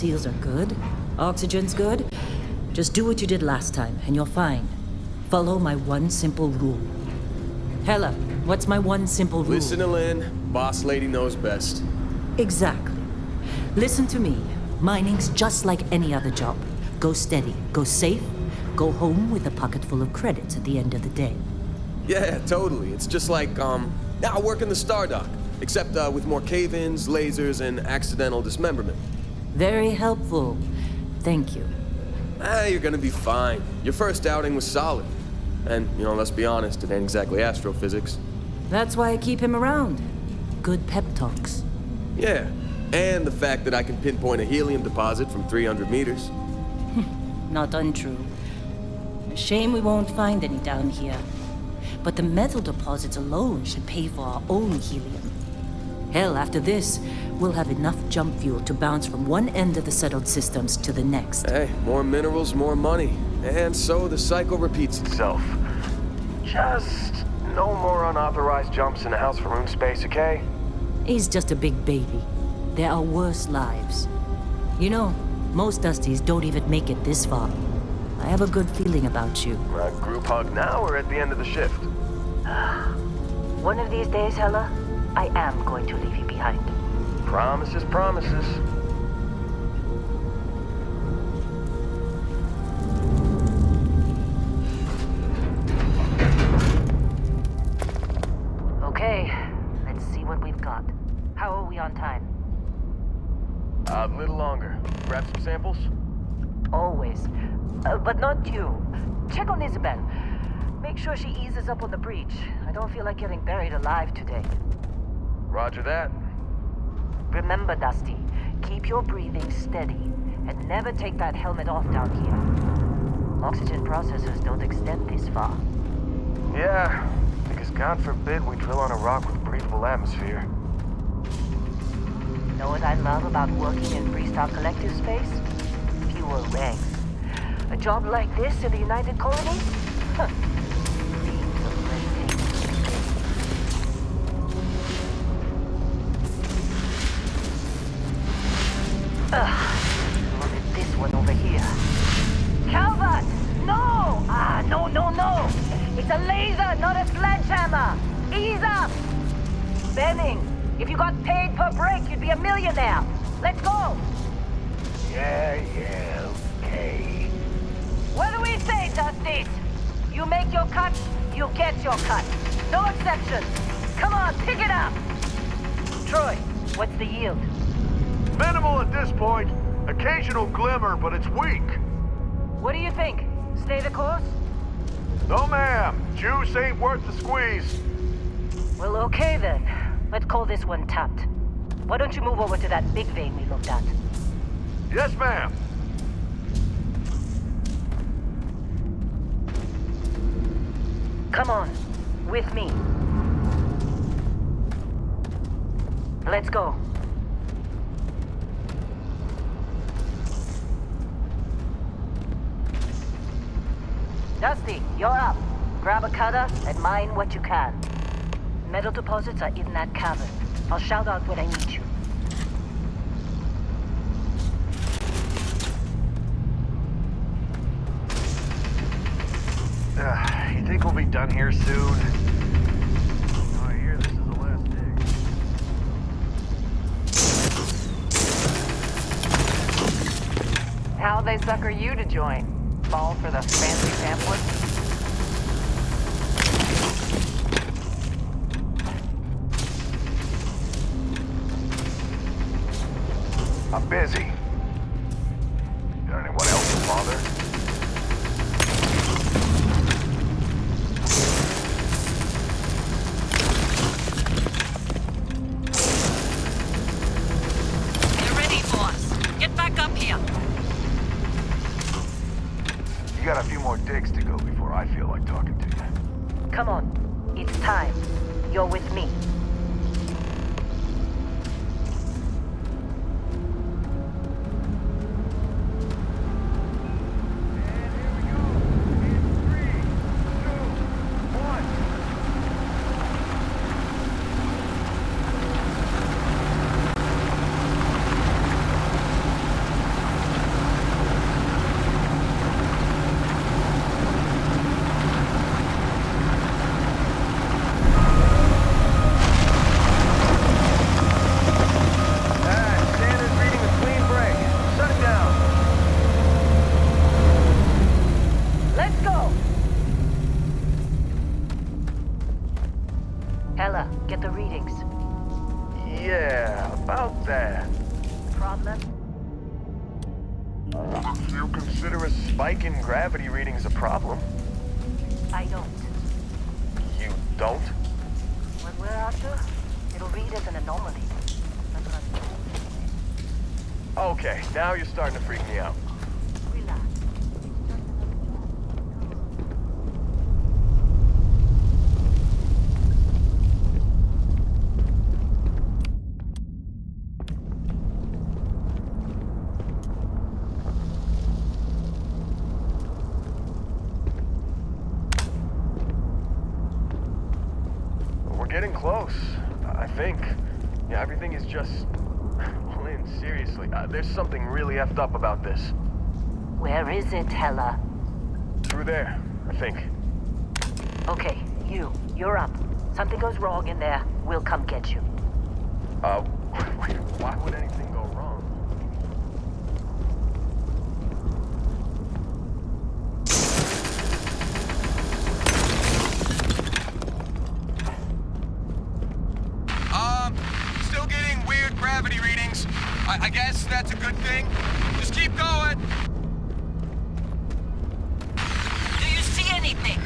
seals are good, oxygen's good, just do what you did last time, and you're fine. Follow my one simple rule. Hella, what's my one simple rule? Listen to Lynn. Boss lady knows best. Exactly. Listen to me. Mining's just like any other job. Go steady, go safe, go home with a pocket full of credits at the end of the day. Yeah, totally. It's just like, I work in the Star Dock. Except with more cave-ins, lasers, and accidental dismemberment. Very helpful. Thank you. You're gonna be fine. Your first outing was solid. And, let's be honest, it ain't exactly astrophysics. That's why I keep him around. Good pep talks. Yeah, and the fact that I can pinpoint a helium deposit from 300 meters. Not untrue. A shame we won't find any down here. But the metal deposits alone should pay for our own helium. Hell, after this, we'll have enough jump fuel to bounce from one end of the settled systems to the next. Hey, more minerals, more money. And so the cycle repeats itself. Just no more unauthorized jumps in the house for room space, okay? He's just a big baby. There are worse lives. Most Dusties don't even make it this far. I have a good feeling about you. Group hug now or at the end of the shift? One of these days, Hella, I am going to leave you behind. Promises, promises. Okay, let's see what we've got. How are we on time? A little longer. Grab some samples? Always. But not you. Check on Isabel. Make sure she eases up on the breach. I don't feel like getting buried alive today. Roger that. Remember, Dusty, keep your breathing steady and never take that helmet off down here. Oxygen processors don't extend this far. Yeah, because God forbid we drill on a rock with breathable atmosphere. Know what I love about working in Freestar Collective space? Fewer ranks. A job like this in the United Colonies? Huh. Dreams of red tape. Look at this one over here. Calvert! No! No! It's a laser, not a sledgehammer! Ease up! Benning, if you got paid per break, you'd be a millionaire. Let's go! Yeah, okay. What do we say, Dusties? You make your cut, you get your cut. No exceptions. Come on, pick it up! Troy, what's the yield? Minimal at this point. Occasional glimmer, but it's weak. What do you think? Stay the course? No, ma'am. Juice ain't worth the squeeze. Well, okay then. Let's call this one tapped. Why don't you move over to that big vein we looked at? Yes, ma'am. Come on, with me. Let's go. Dusty, you're up. Grab a cutter and mine what you can. Metal deposits are in that cavern. I'll shout out when I need you. You think we'll be done here soon? I hear this is the last dig. How'd they sucker you to join? Fall for the fancy pamphlet? I'm busy. Got anyone else to bother? Get ready, boss. Get back up here. You got a few more digs to go before I feel like talking to you. Come on. It's time. You're with me. Do you consider a spike in gravity readings a problem? I don't. You don't? What we're after, it'll read as an anomaly. That's what I'm told. Okay, now you're starting to freak me out. Relax. We're getting close, I think. Yeah, everything is just... Lynn, seriously, there's something really effed up about this. Where is it, Hella? Through there, I think. Okay, you're up. Something goes wrong in there, we'll come get you. Wait, why would anything go wrong? Still getting weird gravity readings. I guess that's a good thing. Just keep going. Do you see anything?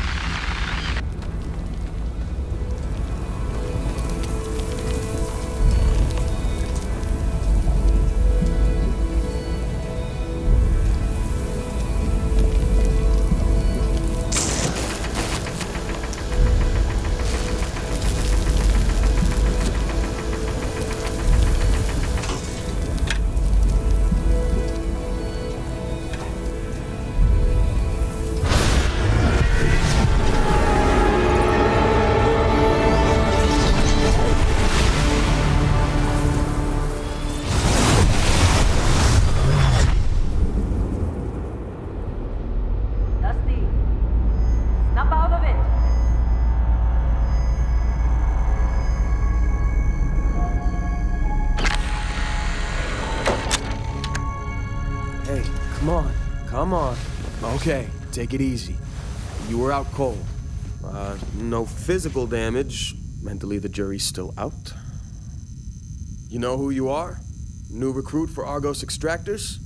Dusty, snap out of it. Hey, come on. Okay, take it easy. You were out cold. No physical damage. Mentally, the jury's still out. You know who you are? New recruit for Argos Extractors?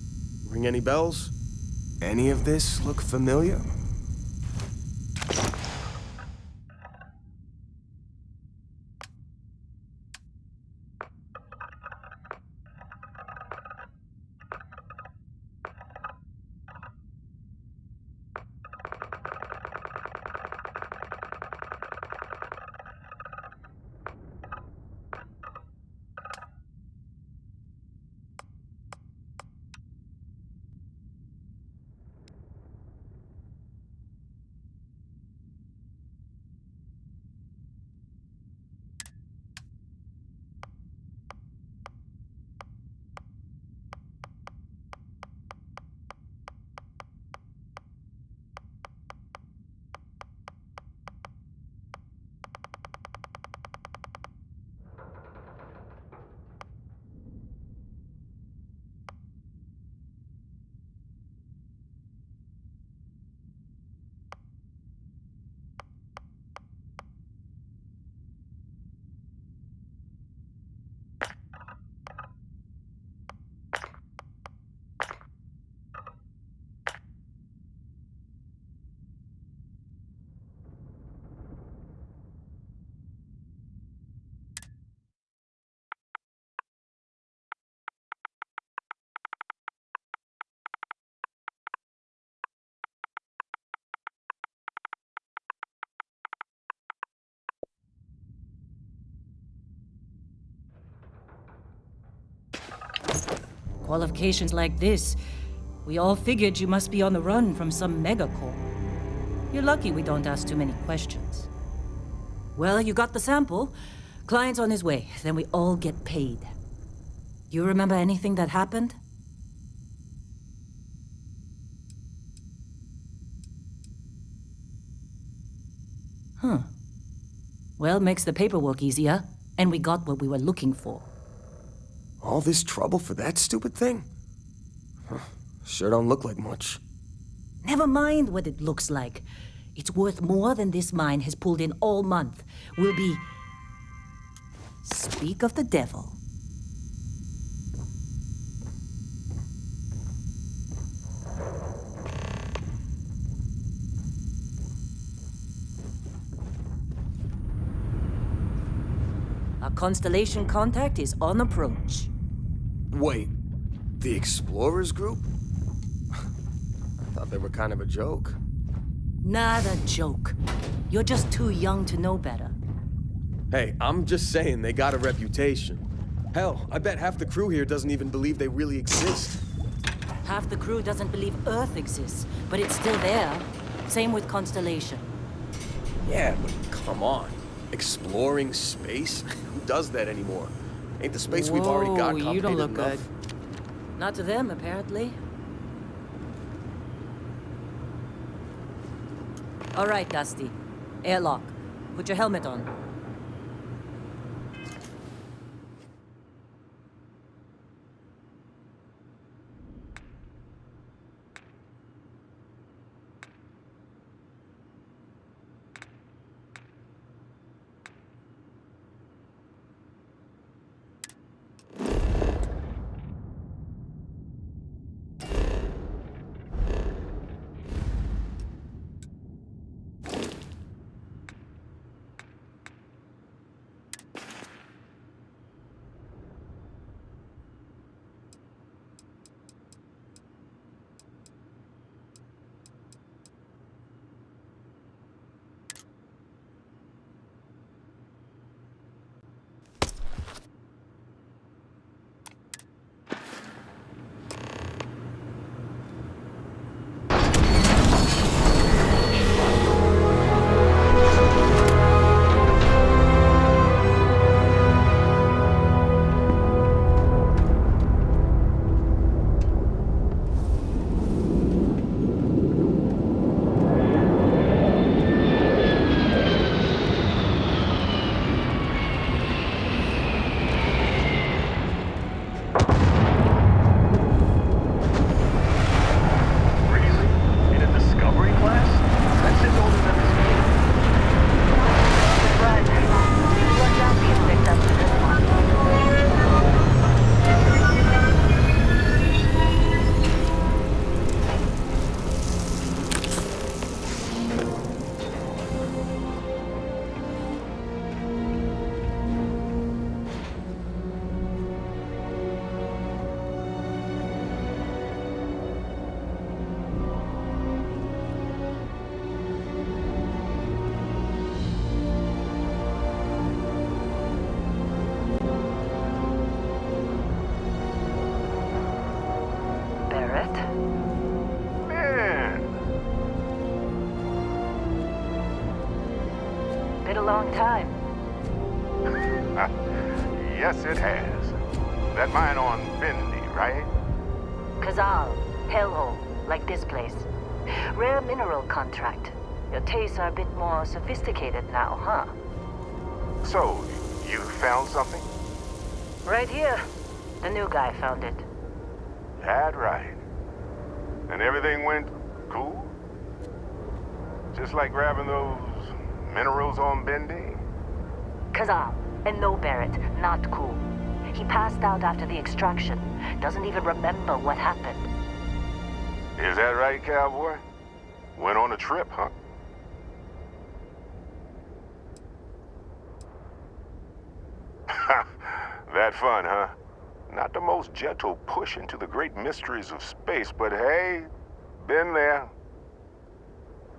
Ring any bells? Any of this look familiar? Qualifications like this, we all figured you must be on the run from some megacorp. You're lucky we don't ask too many questions. Well, you got the sample. Client's on his way, then we all get paid. You remember anything that happened? Huh. Well, makes the paperwork easier, and we got what we were looking for. All this trouble for that stupid thing? Huh, sure don't look like much. Never mind what it looks like. It's worth more than this mine has pulled in all month. We'll be... Speak of the devil. constellation contact is on approach. Wait, the Explorers group? I thought they were kind of a joke. Not a joke. You're just too young to know better. Hey, I'm just saying they got a reputation. Hell, I bet half the crew here doesn't even believe they really exist. Half the crew doesn't believe Earth exists, but it's still there. Same with Constellation. Yeah, but come on. Exploring space? Who does that anymore? Ain't the space we've already got complicated you don't look enough? good. Not to them, apparently. All right, Dusty. Airlock. Put your helmet on. Been a long time. Yes, it has. That mine on Bendy, right? Kazal, hellhole, like this place. Rare mineral contract. Your tastes are a bit more sophisticated now, huh? So, you found something? Right here. The new guy found it. That right. And everything went cool? Just like grabbing those minerals on Bendy? Kazal, and no Barrett, not cool. He passed out after the extraction. Doesn't even remember what happened. Is that right, cowboy? Went on a trip, huh? That fun, huh? Not the most gentle push into the great mysteries of space, but hey, been there.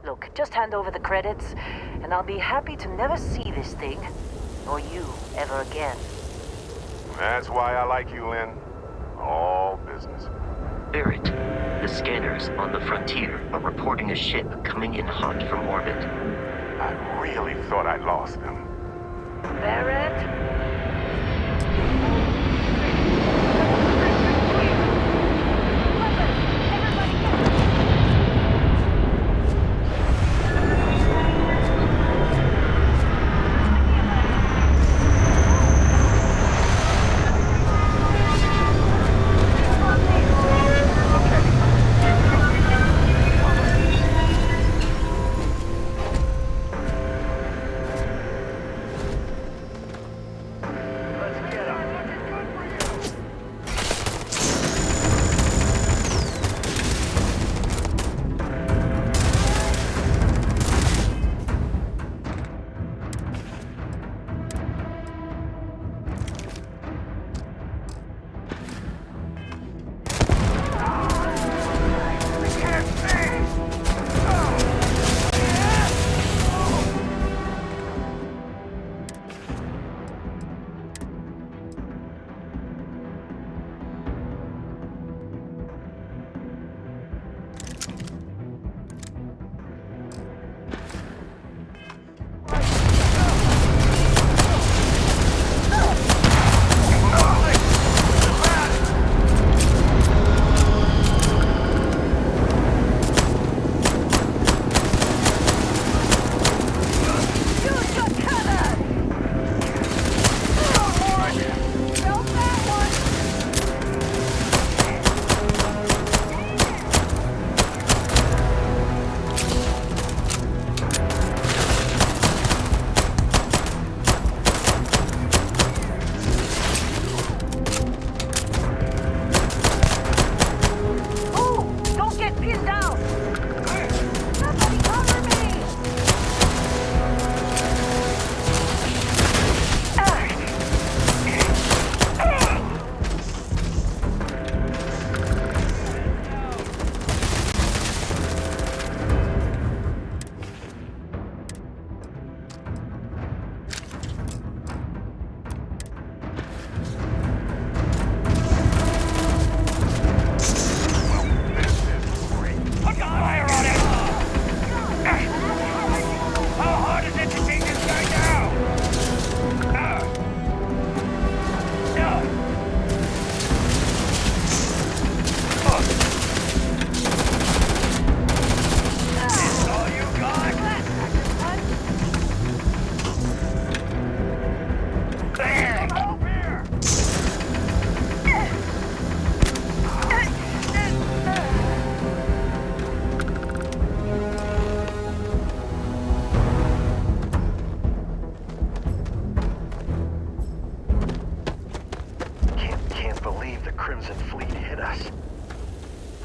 Look, just hand over the credits, and I'll be happy to never see this thing, or you, ever again. That's why I like you, Lynn. All business. Barrett, the scanners on the frontier are reporting a ship coming in hot from orbit. I really thought I'd lost them. Barrett?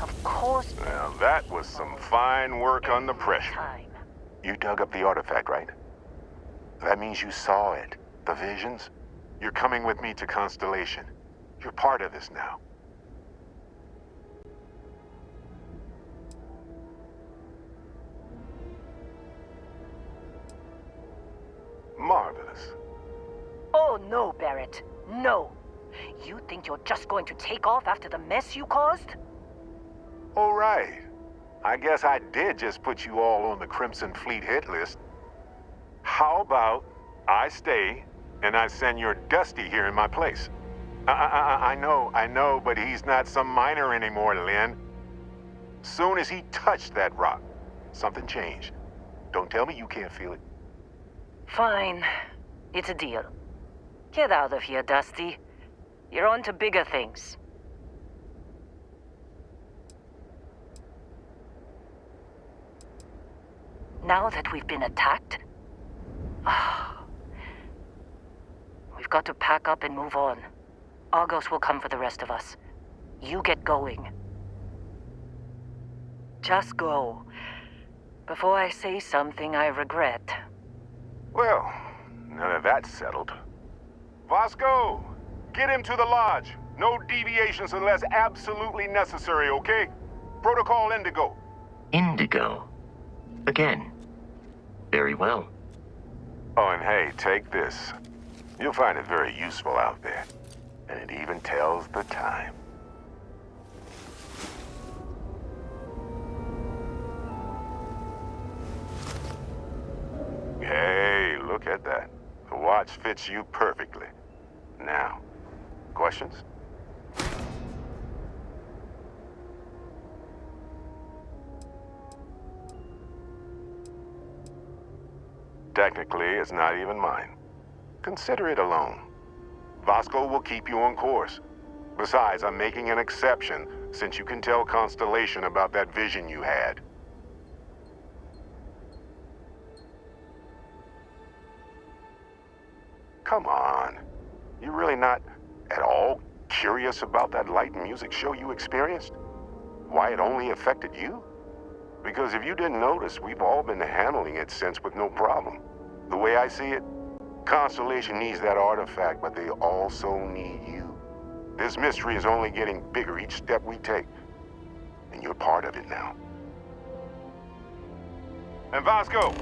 Of course. Now, that was some fine work under pressure. Time. You dug up the artifact, right? That means you saw it. The visions? You're coming with me to Constellation. You're part of this now. Marvelous. Oh, no, Barrett. No. You think you're just going to take off after the mess you caused? All right. I guess I did just put you all on the Crimson Fleet hit list. How about I stay and I send your Dusty here in my place? I know, but he's not some miner anymore, Lynn. Soon as he touched that rock, something changed. Don't tell me you can't feel it. Fine. It's a deal. Get out of here, Dusty. You're on to bigger things. Now that we've been attacked, we've got to pack up and move on. Argos will come for the rest of us. You get going. Just go. Before I say something I regret. Well, now that that's settled. Vasco, get him to the lodge. No deviations unless absolutely necessary, okay? Protocol Indigo. Indigo. Again. Very well. Oh, and hey, take this. You'll find it very useful out there. And it even tells the time. Hey, look at that. The watch fits you perfectly. Now, questions? Technically, it's not even mine. Consider it a loan. Vasco will keep you on course. Besides, I'm making an exception since you can tell Constellation about that vision you had. Come on. You're really not at all curious about that light and music show you experienced? Why it only affected you? Because if you didn't notice, we've all been handling it since with no problem. The way I see it, Constellation needs that artifact, but they also need you. This mystery is only getting bigger each step we take, and you're part of it now. And Vasco,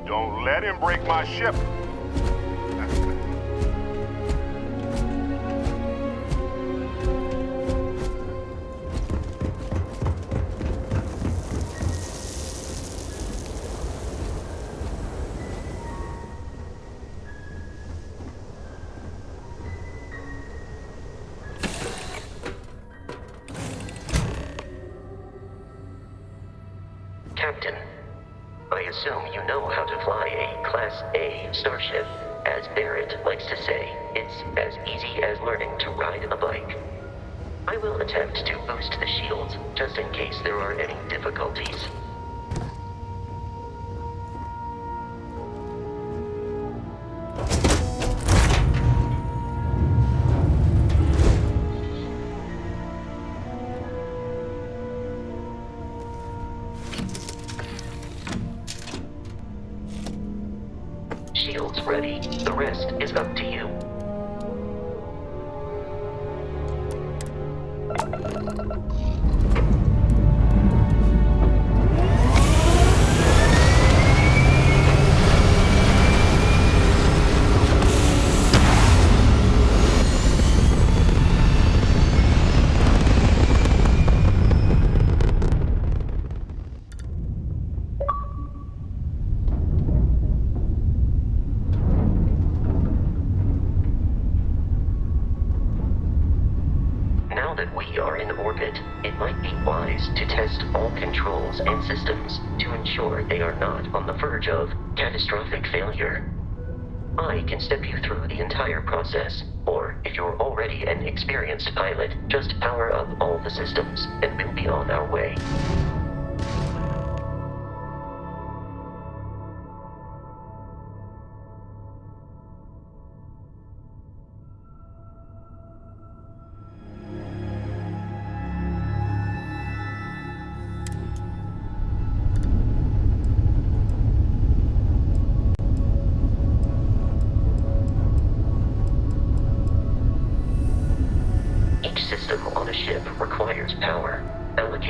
don't let him break my ship. Captain, I assume you know how to fly a Class A starship. As Barrett likes to say, it's as easy as learning to ride a bike. I will attempt to boost the shields, just in case there are any difficulties. Shields ready. The rest is up to you. Now that we are in orbit, it might be wise to test all controls and systems to ensure they are not on the verge of catastrophic failure. I can step you through the entire process, or if you're already an experienced pilot, just power up all the systems and we'll be on our way.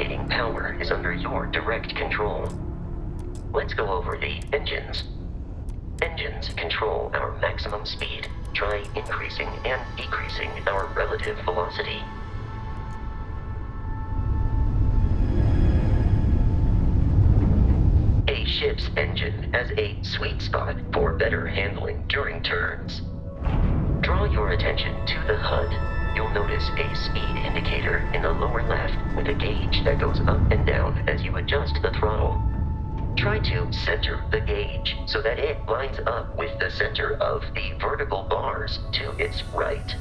remaining power is under your direct control. Let's go over the engines. Engines control our maximum speed. Try increasing and decreasing our relative velocity. A ship's engine has a sweet spot for better handling during turns. Draw your attention to the HUD. You'll notice a speed indicator in the lower left with a gauge that goes up and down as you adjust the throttle. Try to center the gauge so that it lines up with the center of the vertical bars to its right.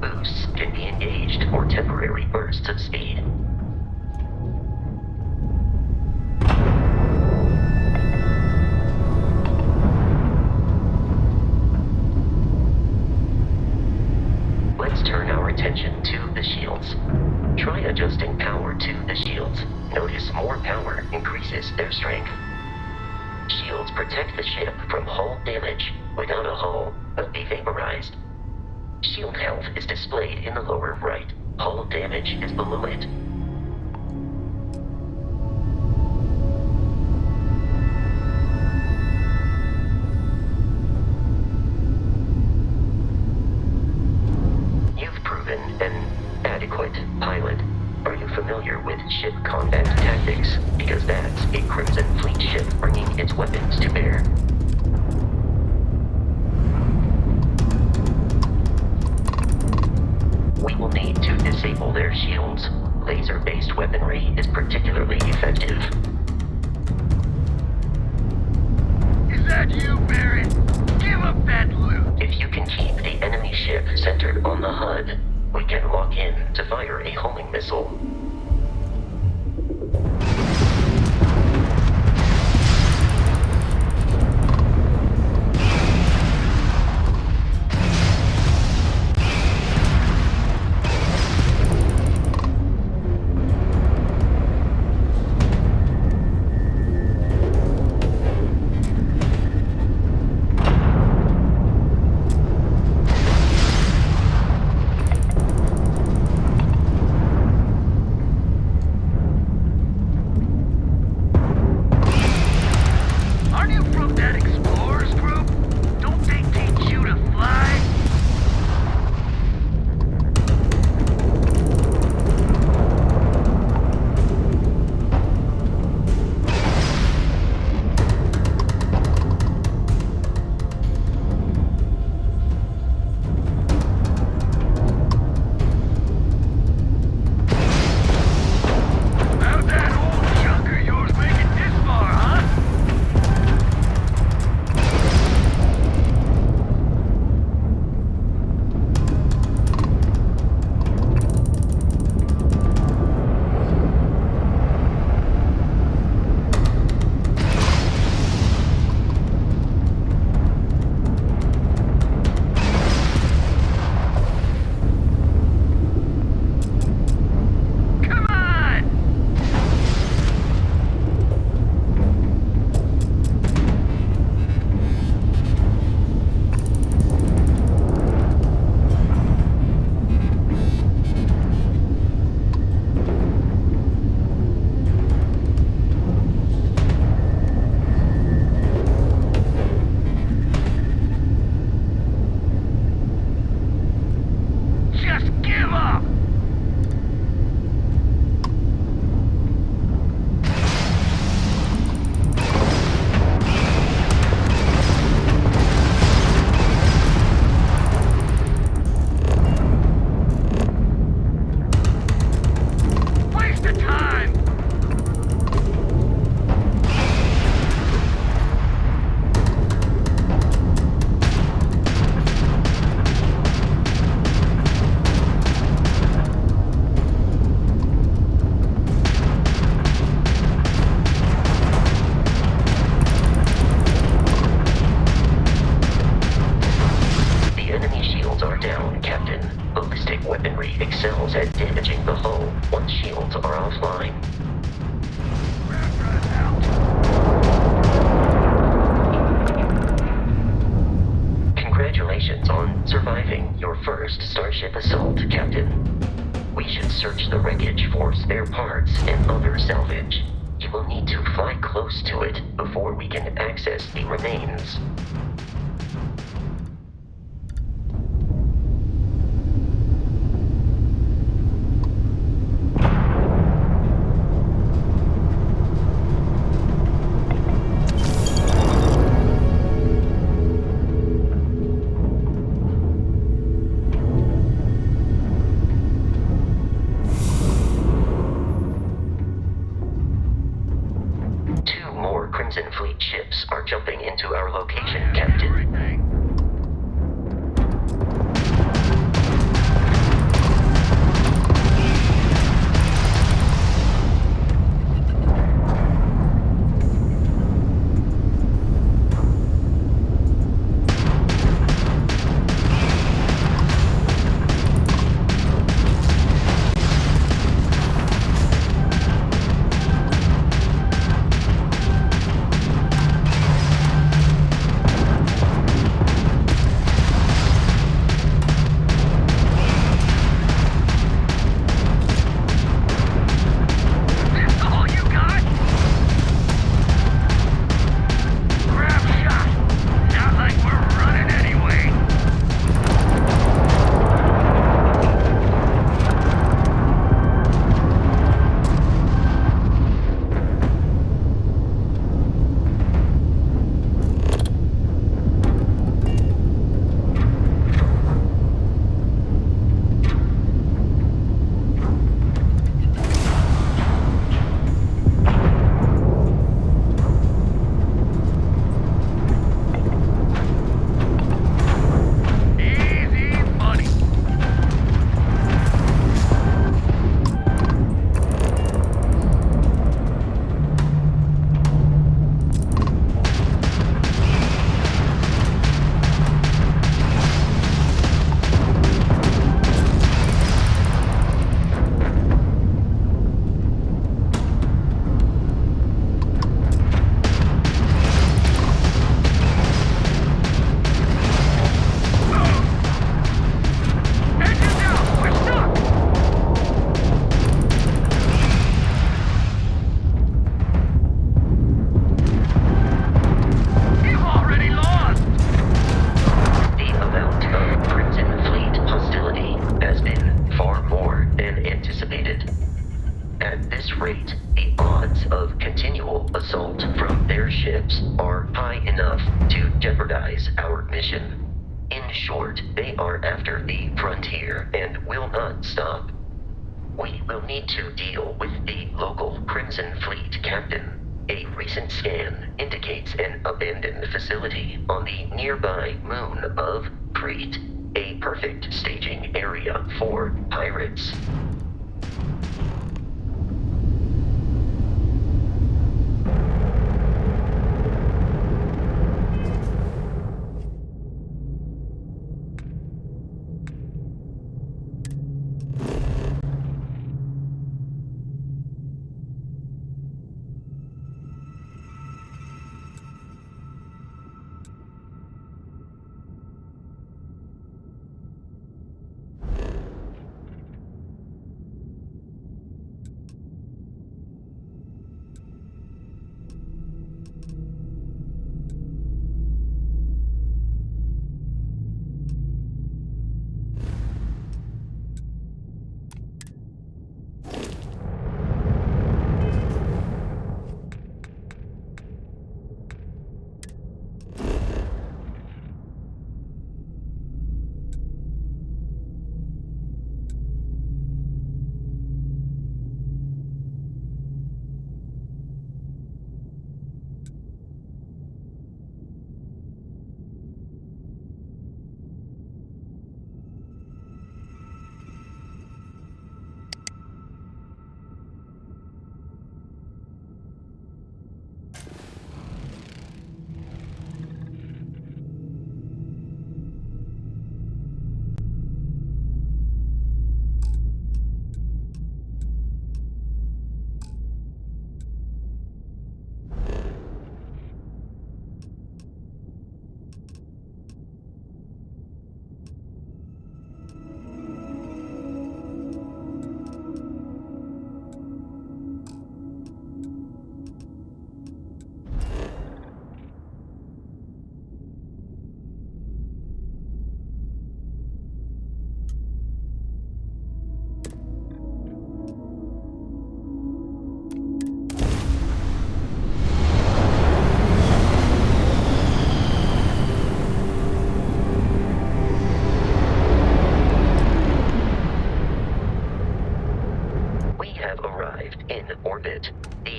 Boosts can be engaged for temporary bursts of speed. Let's turn our attention to the shields. Try adjusting power to the shields. Notice more power increases their strength. Shields protect the ship from hull damage. Without a hull, but be vaporized. Shield health is displayed in the lower right. Hull damage is below it. You've proven an adequate pilot. Are you familiar with ship combat tactics? Because that's a Crimson Fleet ship bringing its weapons to bear. We will need to disable their shields. Laser-based weaponry is particularly effective. Is that you, Barrett? Give up that loot! If you can keep the enemy ship centered on the HUD, we can lock in to fire a homing missile. excels at damaging the hull once shields are offline. Congratulations on surviving your first Starship assault, Captain. We should search the wreckage for spare parts and other salvage. You will need to fly close to it before we can access the remains. Crimson Fleet ships are jumping into our location, Captain.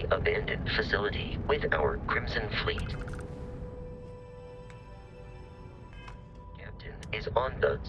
the abandoned facility with our Crimson Fleet. Captain is on the...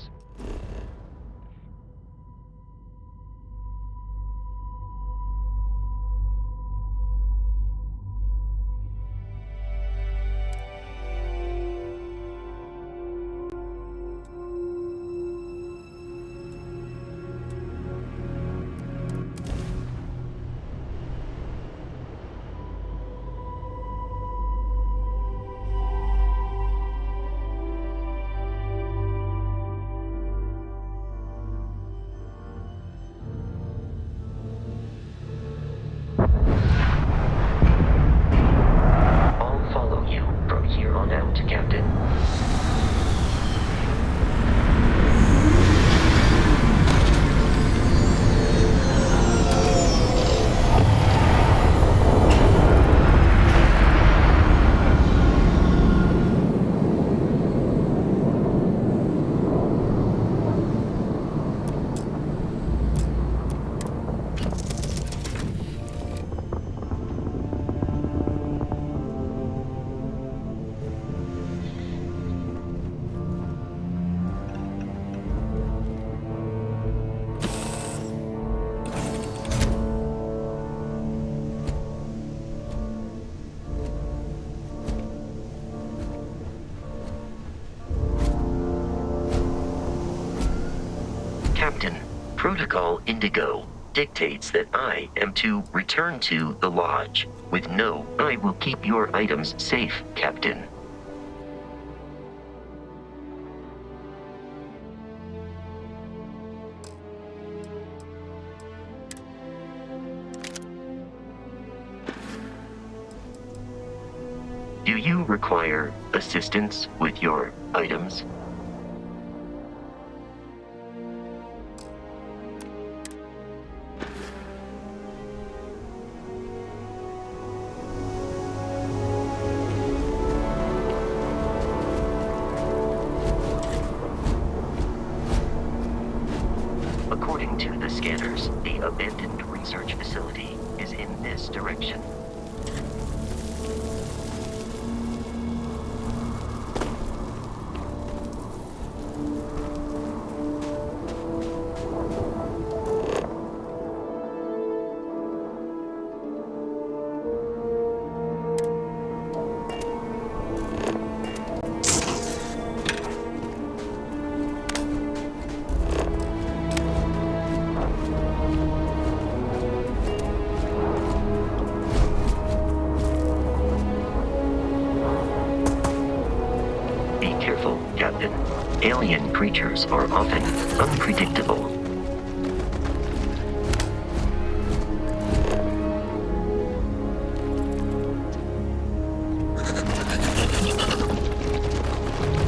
Captain, Protocol Indigo dictates that I am to return to the Lodge. With no, I will keep your items safe, Captain. Do you require assistance with your items? According to the scanners, the abandoned research facility is in this direction. Captain. Alien creatures are often unpredictable.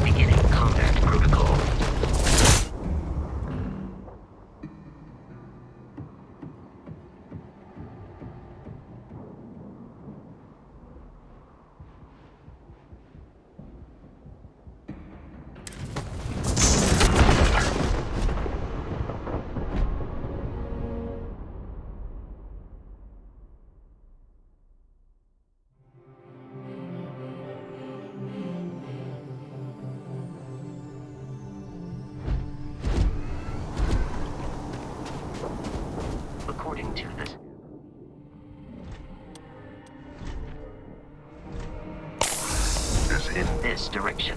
Beginning combat protocol. According to this, is in this direction.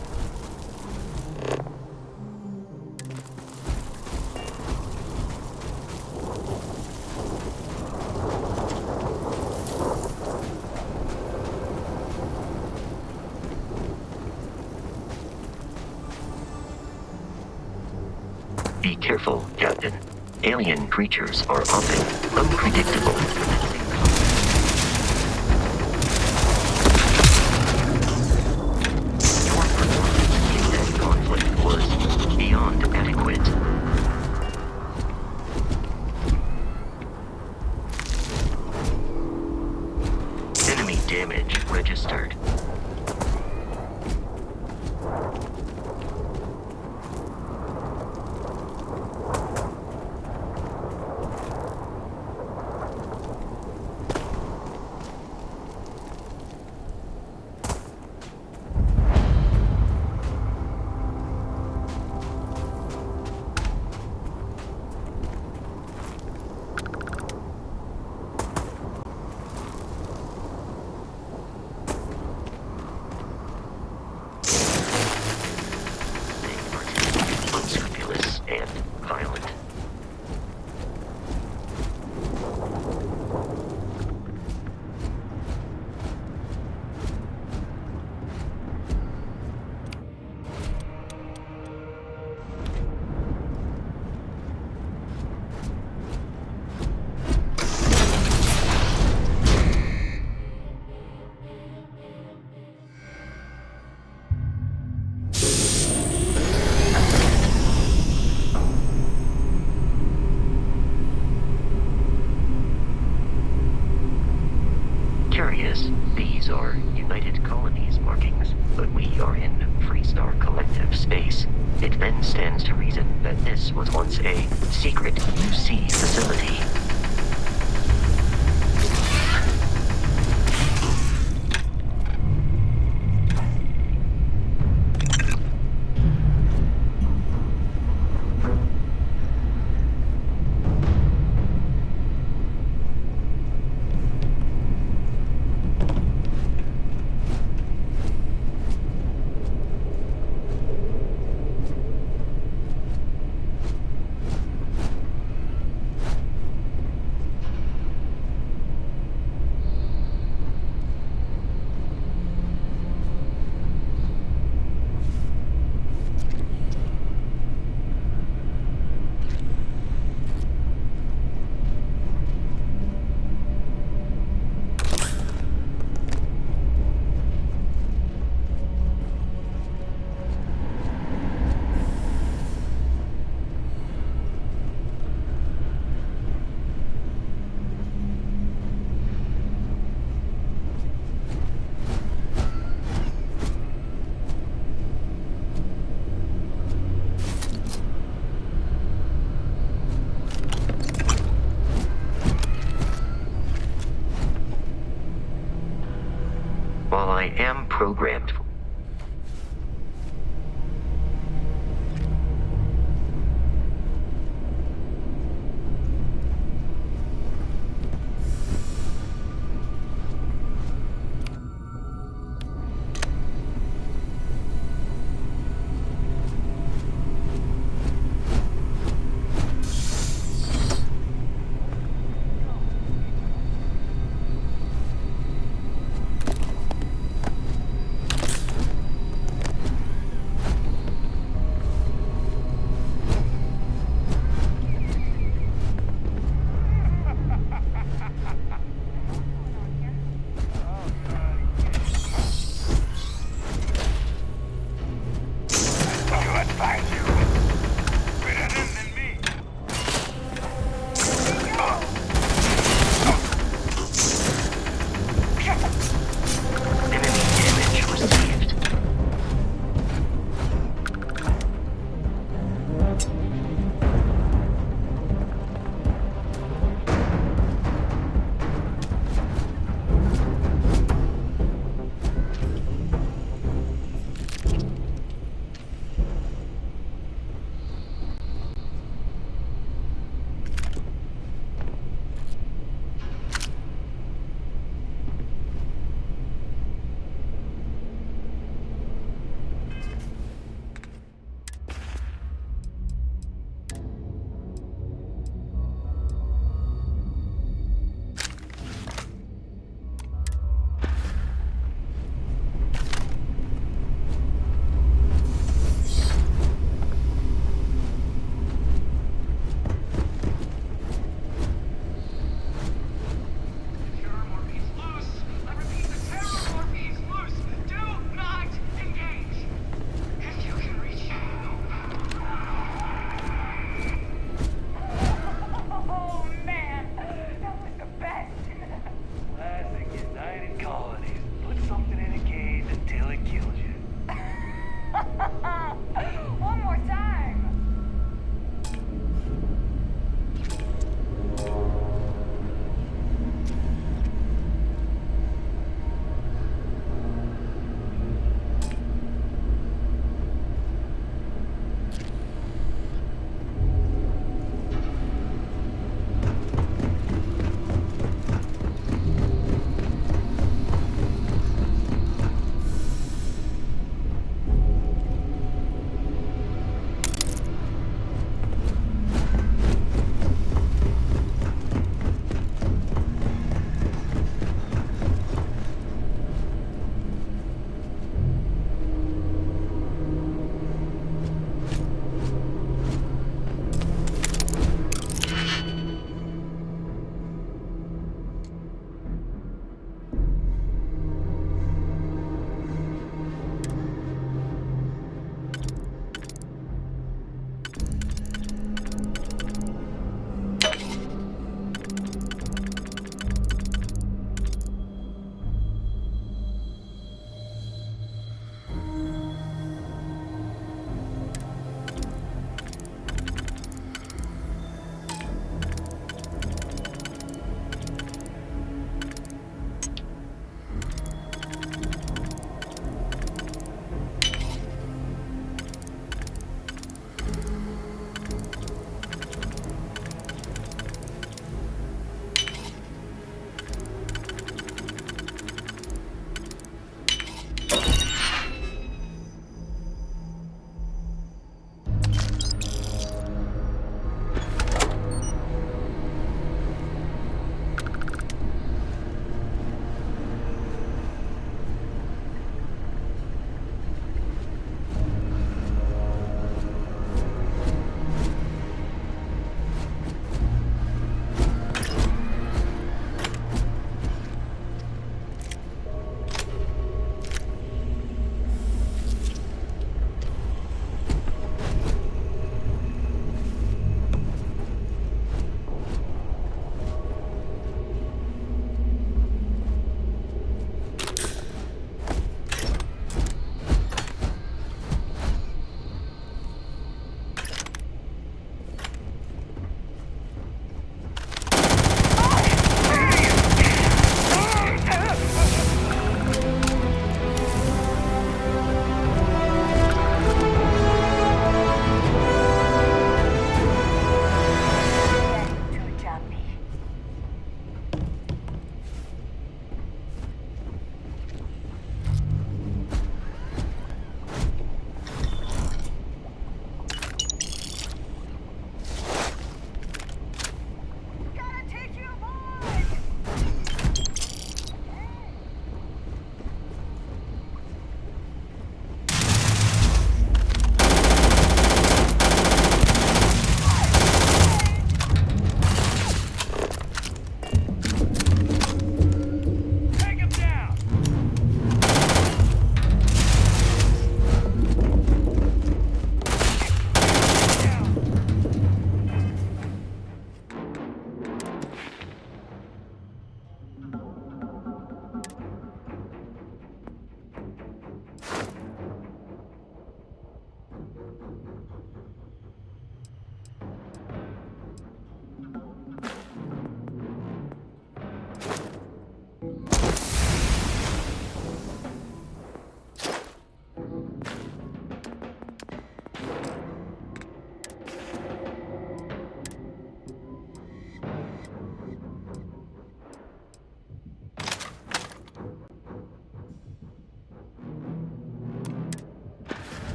Be careful, Captain. Alien creatures are often unpredictable. Your performance in that conflict was beyond adequate. Enemy damage registered. once a secret UC facility. While I am programmed for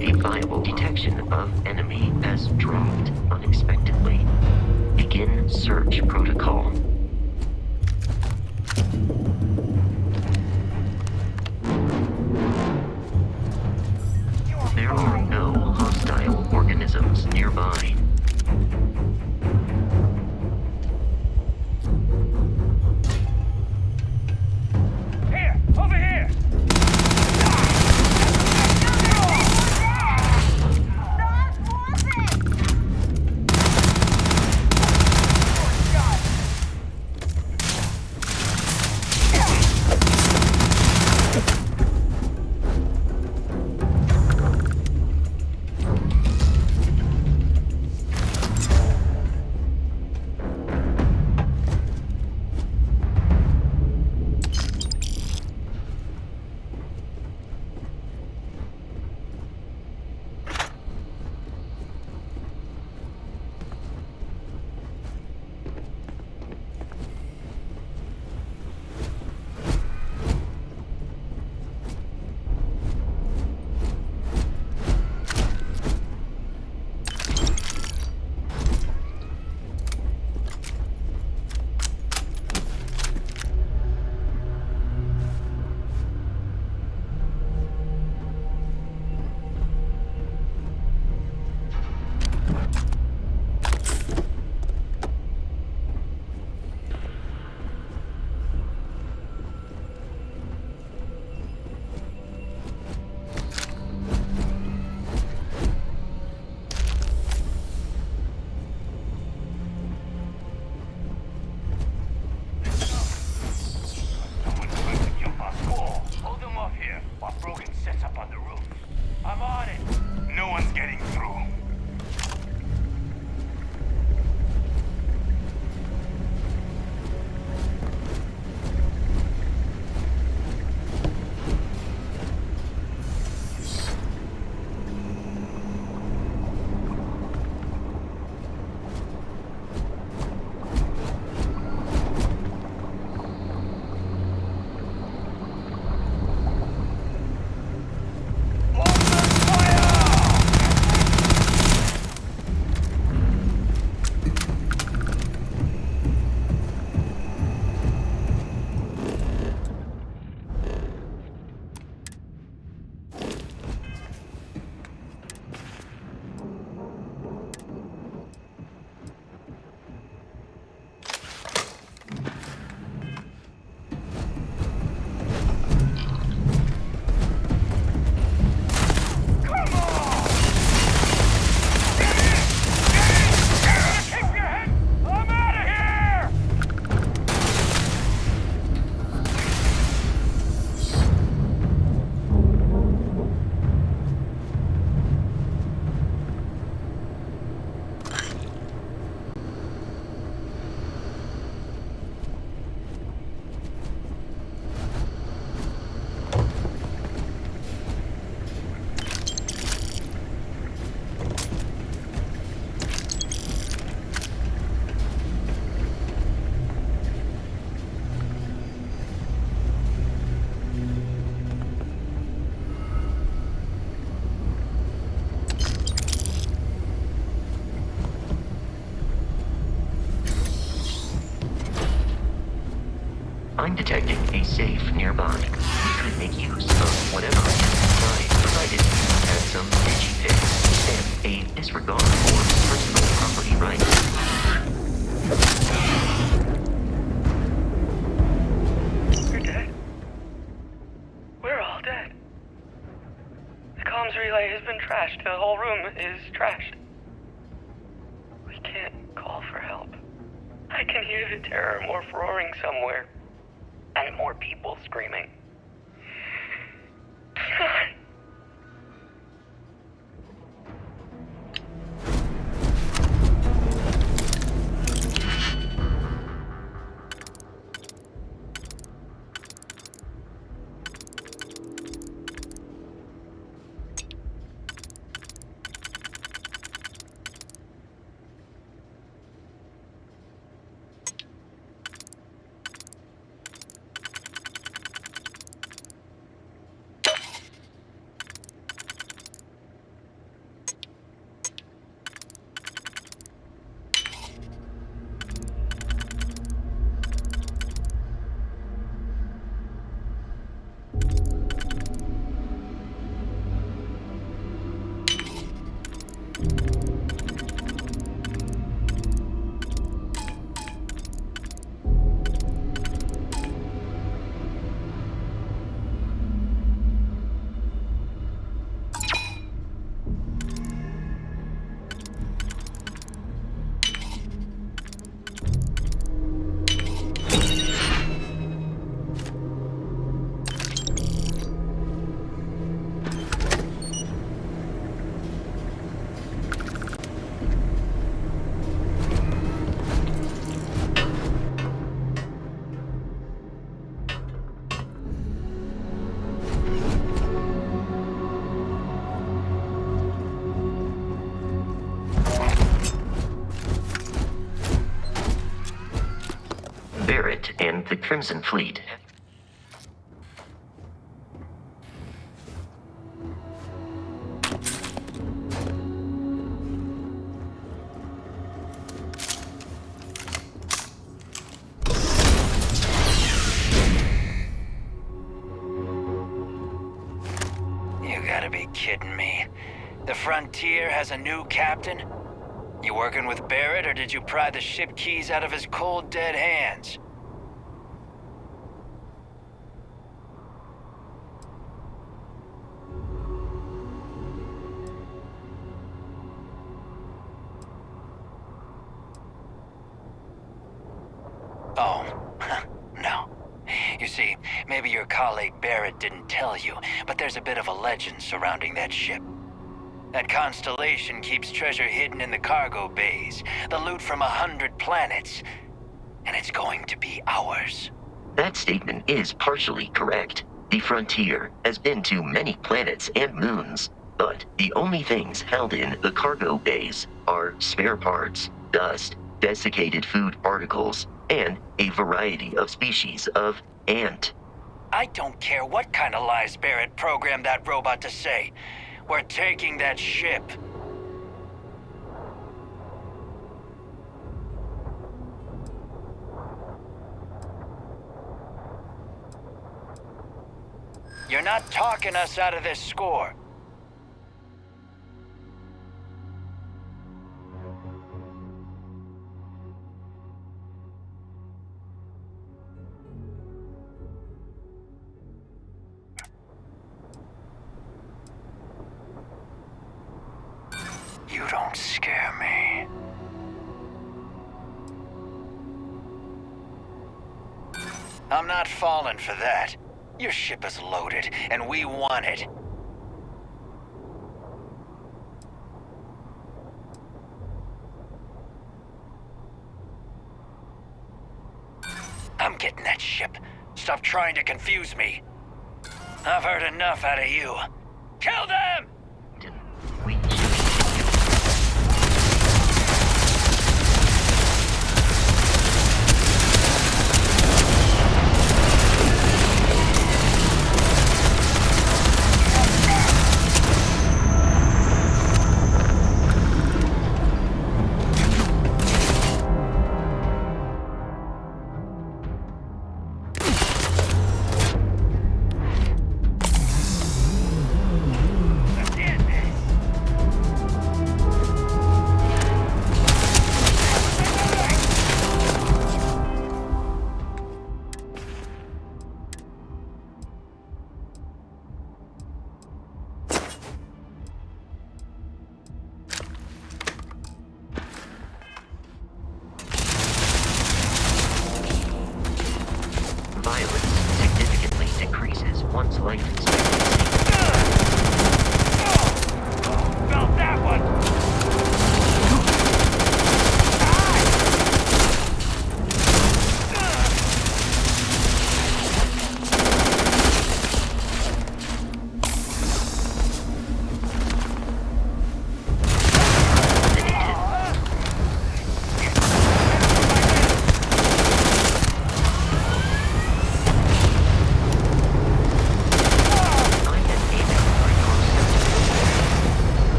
a viable detection of enemy has dropped unexpectedly. Begin search protocol. There are no hostile organisms nearby. Here! Over here! I'm detecting a safe nearby. We could make use of whatever is inside, provided you have some digifix and a disregard for personal property rights. You're dead. We're all dead. The comms relay has been trashed. The whole room is trashed. We can't call for help. I can hear the terror morph roaring somewhere. And more people screaming. the Crimson Fleet. You gotta be kidding me. The Frontier has a new captain? You working with Barrett, or did you pry the ship keys out of his cold, dead hands? Oh, no. You see, maybe your colleague Barrett didn't tell you, but there's a bit of a legend surrounding that ship. That constellation keeps treasure hidden in the cargo bays, the loot from 100 planets, and it's going to be ours. That statement is partially correct. The Frontier has been to many planets and moons, but the only things held in the cargo bays are spare parts, dust, desiccated food particles, and a variety of species of ant. I don't care what kind of lies Barrett programmed that robot to say. We're taking that ship. You're not talking us out of this score. You don't scare me. I'm not falling for that. Your ship is loaded, and we want it. I'm getting that ship. Stop trying to confuse me. I've heard enough out of you. Kill them!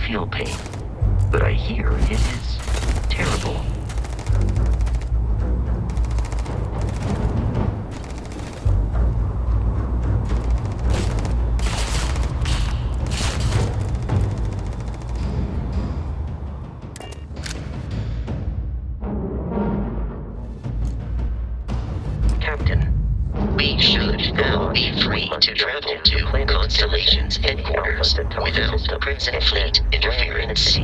Feel pain, but I hear it is terrible. should now be free to travel to Constellation's headquarters without the present fleet interference.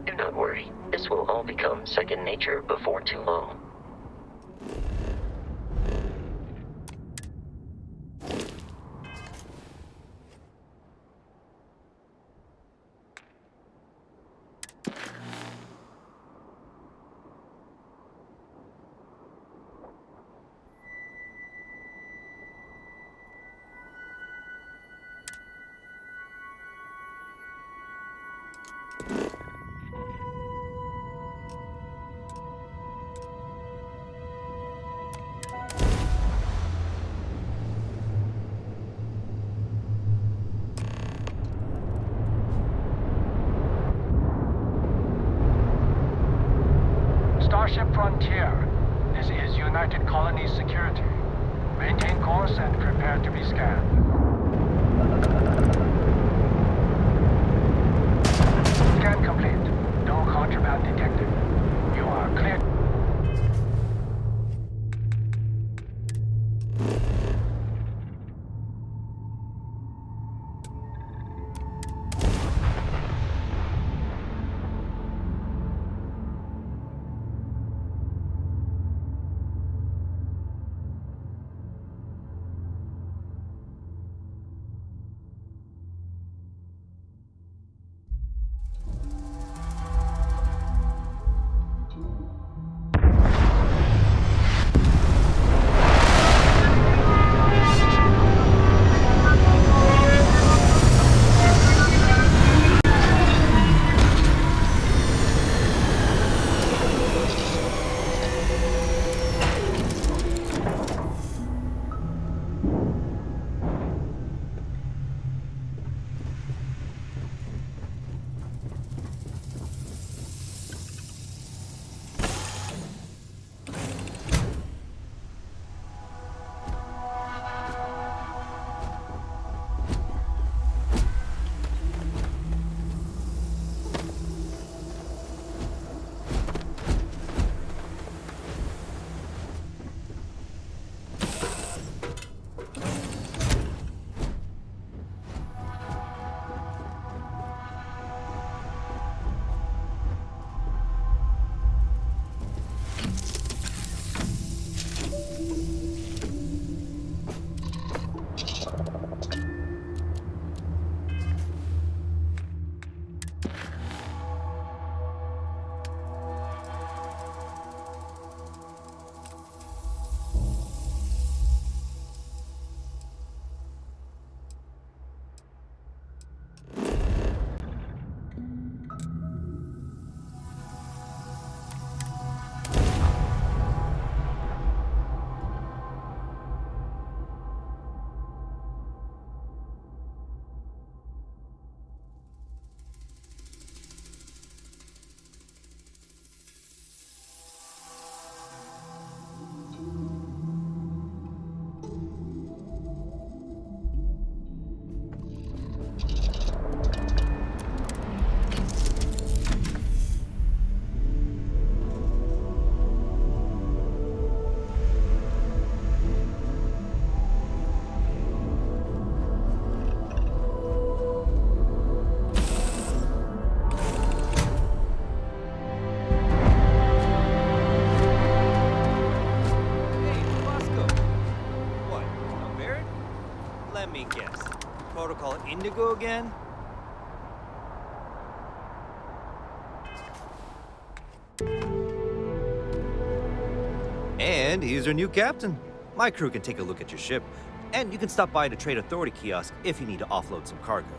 Do not worry, this will all become second nature before too long. Starship Frontier. This is United Colonies Security. Maintain course and prepare to be scanned. Scan complete. No contraband detected. You are clear. Indigo again? And he's your new captain. My crew can take a look at your ship, and you can stop by the Trade Authority kiosk if you need to offload some cargo.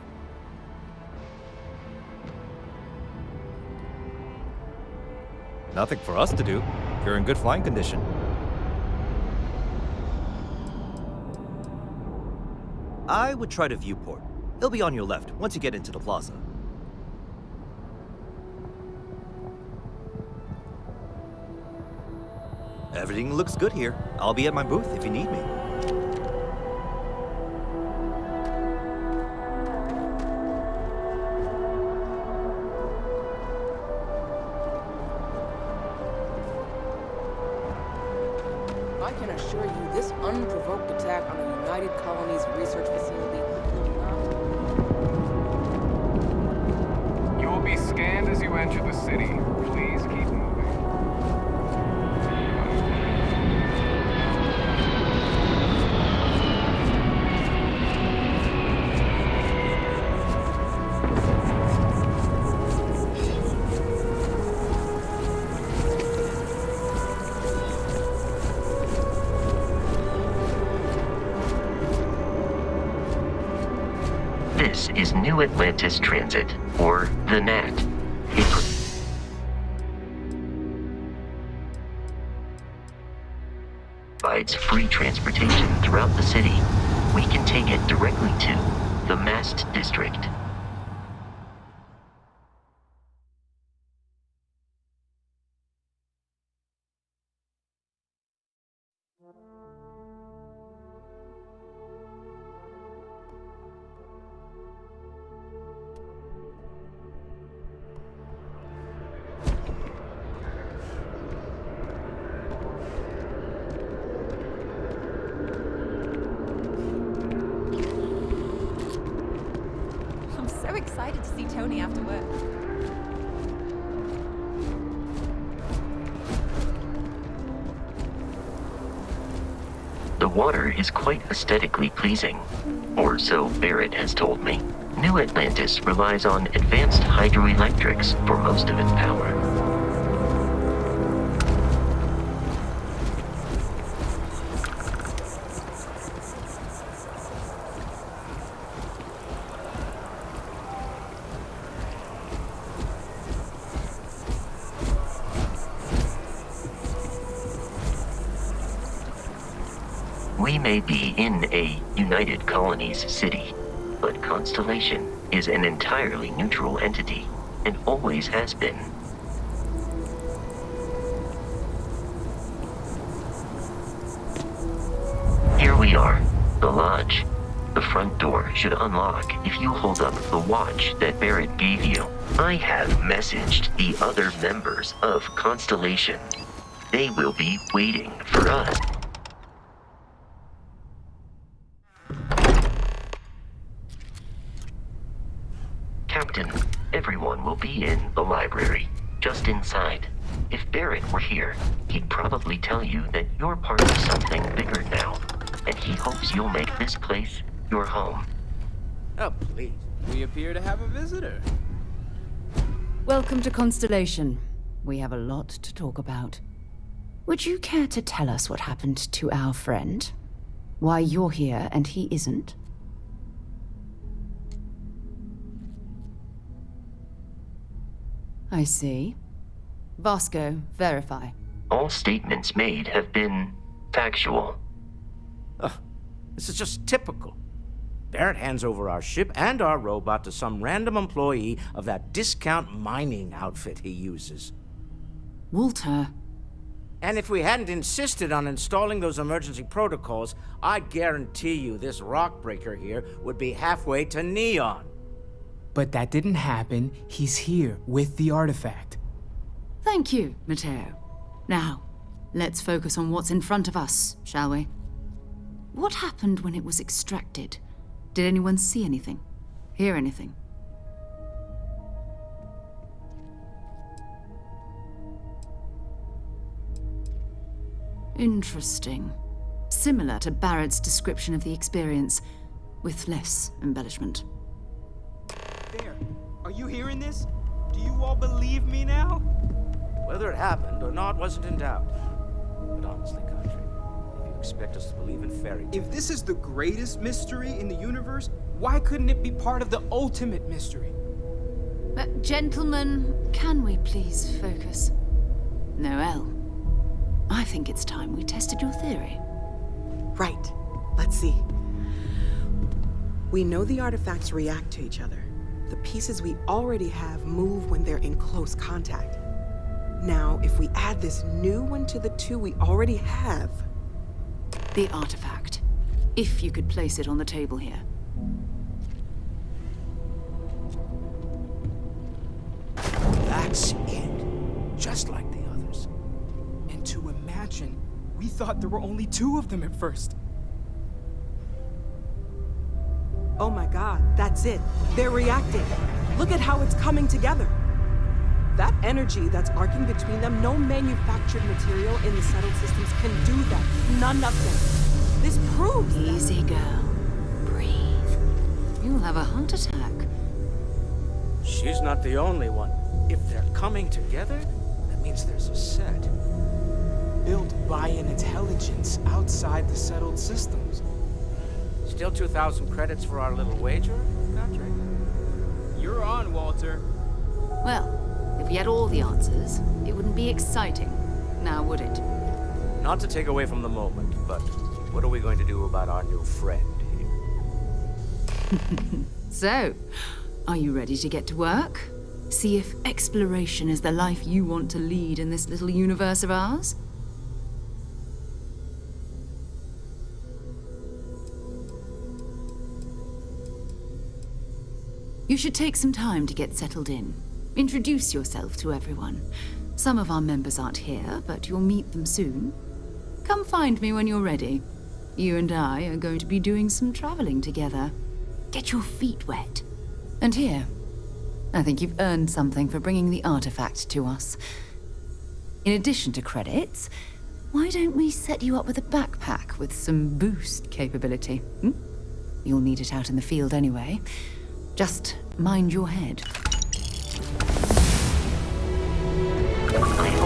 Nothing for us to do. You're in good flying condition. I would try to viewport. It'll be on your left once you get into the plaza. Everything looks good here. I'll be at my booth if you need me. I can assure you this unprovoked attack on a United Colonies research facility will not... You will be scanned as you enter the city. Please keep moving. This is New Atlantis Transit, or the NAT. It provides free transportation throughout the city. We can take it directly to the Mast District. I'm so excited to see Tony after work. The water is quite aesthetically pleasing, or so Barrett has told me. New Atlantis relies on advanced hydroelectrics for most of its power. We may be in a United Colonies city, but Constellation is an entirely neutral entity, and always has been. Here we are, the lodge. The front door should unlock if you hold up the watch that Barrett gave you. I have messaged the other members of Constellation. They will be waiting for us. Captain, everyone will be in the library, just inside. If Barrett were here, he'd probably tell you that you're part of something bigger now, and he hopes you'll make this place your home. Oh, please. We appear to have a visitor. Welcome to Constellation. We have a lot to talk about. Would you care to tell us what happened to our friend? Why you're here and he isn't? I see. Vasco, verify. All statements made have been factual. This is just typical. Barrett hands over our ship and our robot to some random employee of that discount mining outfit he uses. Walter. And if we hadn't insisted on installing those emergency protocols, I guarantee you this rock breaker here would be halfway to Neon. But that didn't happen. He's here with the artifact. Thank you, Matteo. Now, let's focus on what's in front of us, shall we? What happened when it was extracted? Did anyone see anything? Hear anything? Interesting. Similar to Barrett's description of the experience, with less embellishment. There. Are you hearing this? Do you all believe me now? Whether it happened or not wasn't in doubt. But honestly, Country, if you expect us to believe in fairy tales... If this is the greatest mystery in the universe, why couldn't it be part of the ultimate mystery? Gentlemen, can we please focus? Noelle, I think it's time we tested your theory. Right. Let's see. We know the artifacts react to each other. The pieces we already have move when they're in close contact. Now, if we add this new one to the two we already have... The artifact. If you could place it on the table here. That's it. Just like the others. And to imagine, we thought there were only 2 of them at first. Oh my god, that's it. They're reacting. Look at how it's coming together. That energy that's arcing between them, no manufactured material in the settled systems can do that. None of them. This proves Easy, girl. Breathe. You'll have a heart attack. She's not the only one. If they're coming together, that means there's a set. Built by an intelligence outside the settled systems. Still 2,000 credits for our little wager, Patrick? You're on, Walter. Well, if we had all the answers, it wouldn't be exciting. Now, would it? Not to take away from the moment, but what are we going to do about our new friend here? So, are you ready to get to work? See if exploration is the life you want to lead in this little universe of ours? You should take some time to get settled in. Introduce yourself to everyone. Some of our members aren't here, but you'll meet them soon. Come find me when you're ready. You and I are going to be doing some traveling together. Get your feet wet. And here, I think you've earned something for bringing the artifact to us. In addition to credits, why don't we set you up with a backpack with some boost capability? You'll need it out in the field anyway. Just mind your head. I